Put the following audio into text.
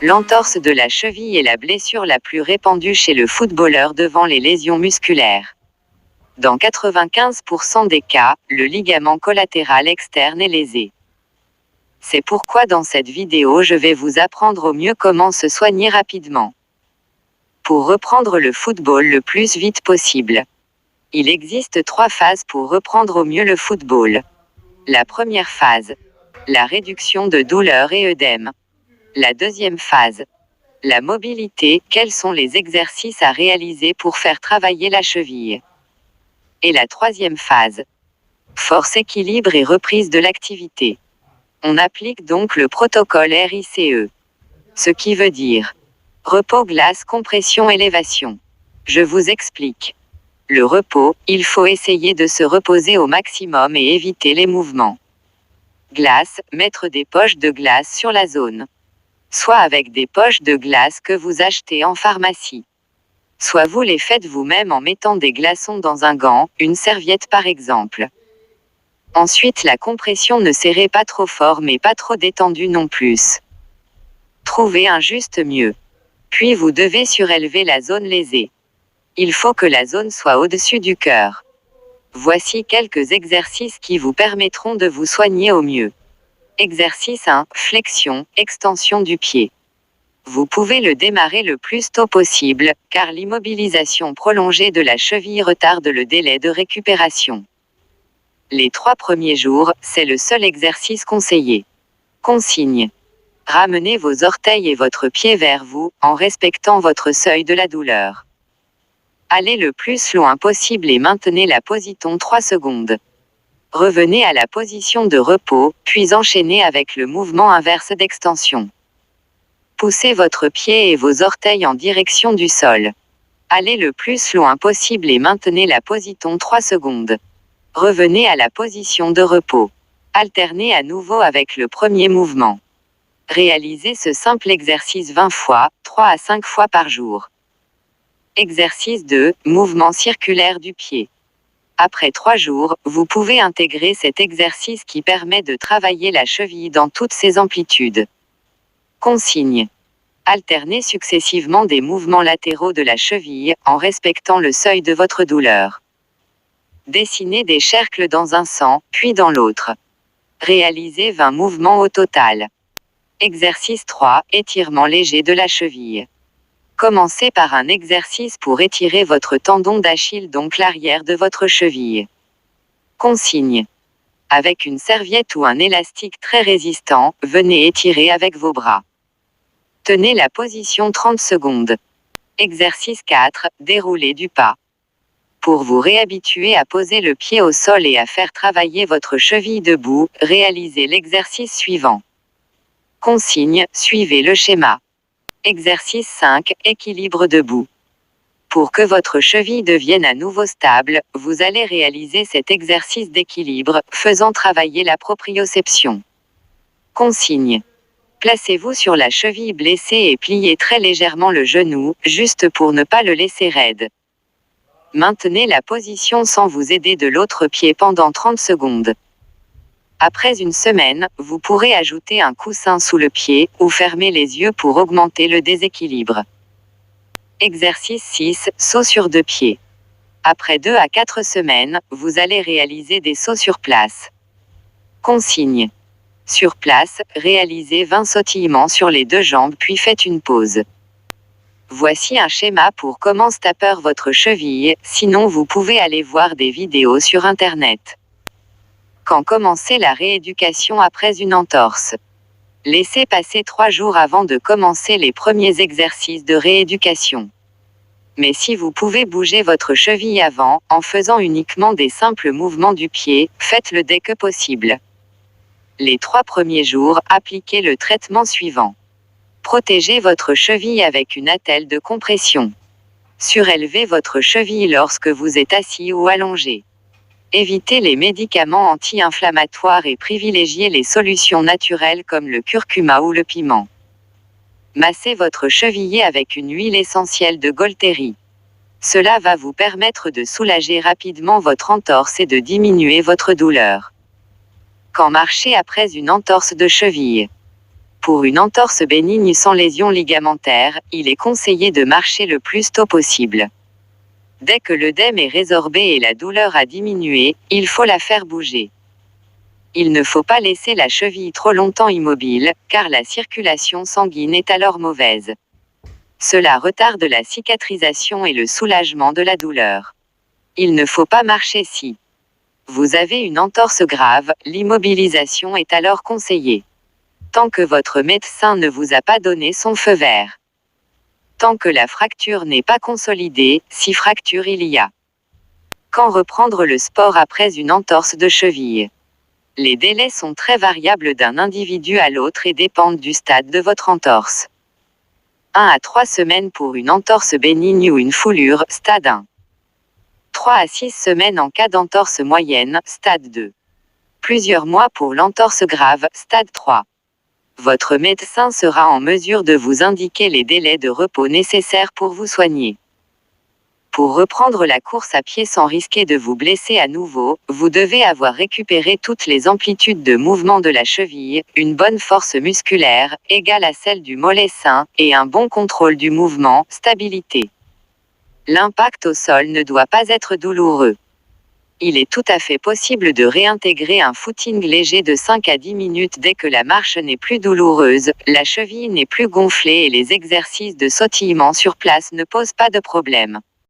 L'entorse de la cheville est la blessure la plus répandue chez le footballeur devant les lésions musculaires. Dans 95% des cas, le ligament collatéral externe est lésé. C'est pourquoi dans cette vidéo je vais vous apprendre au mieux comment se soigner rapidement. Pour reprendre le football le plus vite possible. Il existe 3 phases pour reprendre au mieux le football. La première phase. La réduction de douleur et œdème. La deuxième phase. La mobilité, quels sont les exercices à réaliser pour faire travailler la cheville. Et la troisième phase. Force, équilibre et reprise de l'activité. On applique donc le protocole RICE. Ce qui veut dire repos, glace, compression, élévation. Je vous explique. Le repos, il faut essayer de se reposer au maximum et éviter les mouvements. Glace, mettre des poches de glace sur la zone. Soit avec des poches de glace que vous achetez en pharmacie. Soit vous les faites vous-même en mettant des glaçons dans un gant, une serviette par exemple. Ensuite, la compression, ne serrez pas trop fort mais pas trop détendu non plus. Trouvez un juste mieux. Puis vous devez surélever la zone lésée. Il faut que la zone soit au-dessus du cœur. Voici quelques exercices qui vous permettront de vous soigner au mieux. Exercice 1, flexion, extension du pied. Vous pouvez le démarrer le plus tôt possible, car l'immobilisation prolongée de la cheville retarde le délai de récupération. Les 3 premiers jours, c'est le seul exercice conseillé. Consigne. Ramenez vos orteils et votre pied vers vous, en respectant votre seuil de la douleur. Allez le plus loin possible et maintenez la position 3 secondes. Revenez à la position de repos, puis enchaînez avec le mouvement inverse d'extension. Poussez votre pied et vos orteils en direction du sol. Allez le plus loin possible et maintenez la position 3 secondes. Revenez à la position de repos. Alternez à nouveau avec le premier mouvement. Réalisez ce simple exercice 20 fois, 3 à 5 fois par jour. Exercice 2, mouvement circulaire du pied. Après 3 jours, vous pouvez intégrer cet exercice qui permet de travailler la cheville dans toutes ses amplitudes. Consigne. Alternez successivement des mouvements latéraux de la cheville, en respectant le seuil de votre douleur. Dessinez des cercles dans un sens, puis dans l'autre. Réalisez 20 mouvements au total. Exercice 3, étirement léger de la cheville. Commencez par un exercice pour étirer votre tendon d'Achille, donc l'arrière de votre cheville. Consigne. Avec une serviette ou un élastique très résistant, venez étirer avec vos bras. Tenez la position 30 secondes. Exercice 4, déroulé du pas. Pour vous réhabituer à poser le pied au sol et à faire travailler votre cheville debout, réalisez l'exercice suivant. Consigne, suivez le schéma. Exercice 5, équilibre debout. Pour que votre cheville devienne à nouveau stable, vous allez réaliser cet exercice d'équilibre, faisant travailler la proprioception. Consigne. Placez-vous sur la cheville blessée et pliez très légèrement le genou, juste pour ne pas le laisser raide. Maintenez la position sans vous aider de l'autre pied pendant 30 secondes. Après une semaine, vous pourrez ajouter un coussin sous le pied, ou fermer les yeux pour augmenter le déséquilibre. Exercice 6, saut sur 2 pieds. Après 2 à 4 semaines, vous allez réaliser des sauts sur place. Consigne. Sur place, réalisez 20 sautillements sur les 2 jambes puis faites une pause. Voici un schéma pour comment se taper votre cheville, sinon vous pouvez aller voir des vidéos sur internet. Quand commencer la rééducation après une entorse. Laissez passer 3 jours avant de commencer les premiers exercices de rééducation. Mais si vous pouvez bouger votre cheville avant, en faisant uniquement des simples mouvements du pied, faites-le dès que possible. Les 3 premiers jours, appliquez le traitement suivant. Protégez votre cheville avec une attelle de compression. Surélevez votre cheville lorsque vous êtes assis ou allongé. Évitez les médicaments anti-inflammatoires et privilégiez les solutions naturelles comme le curcuma ou le piment. Massez votre cheville avec une huile essentielle de Golteri. Cela va vous permettre de soulager rapidement votre entorse et de diminuer votre douleur. Quand marcher après une entorse de cheville. Pour une entorse bénigne sans lésion ligamentaire, il est conseillé de marcher le plus tôt possible. Dès que l'œdème est résorbé et la douleur a diminué, il faut la faire bouger. Il ne faut pas laisser la cheville trop longtemps immobile, car la circulation sanguine est alors mauvaise. Cela retarde la cicatrisation et le soulagement de la douleur. Il ne faut pas marcher si vous avez une entorse grave, l'immobilisation est alors conseillée. Tant que votre médecin ne vous a pas donné son feu vert. Tant que la fracture n'est pas consolidée, si fracture il y a. Quand reprendre le sport après une entorse de cheville? Les délais sont très variables d'un individu à l'autre et dépendent du stade de votre entorse. 1 à 3 semaines pour une entorse bénigne ou une foulure, stade 1. 3 à 6 semaines en cas d'entorse moyenne, stade 2. Plusieurs mois pour l'entorse grave, stade 3. Votre médecin sera en mesure de vous indiquer les délais de repos nécessaires pour vous soigner. Pour reprendre la course à pied sans risquer de vous blesser à nouveau, vous devez avoir récupéré toutes les amplitudes de mouvement de la cheville, une bonne force musculaire, égale à celle du mollet sain, et un bon contrôle du mouvement, stabilité. L'impact au sol ne doit pas être douloureux. Il est tout à fait possible de réintégrer un footing léger de 5 à 10 minutes dès que la marche n'est plus douloureuse, la cheville n'est plus gonflée et les exercices de sautillement sur place ne posent pas de problème.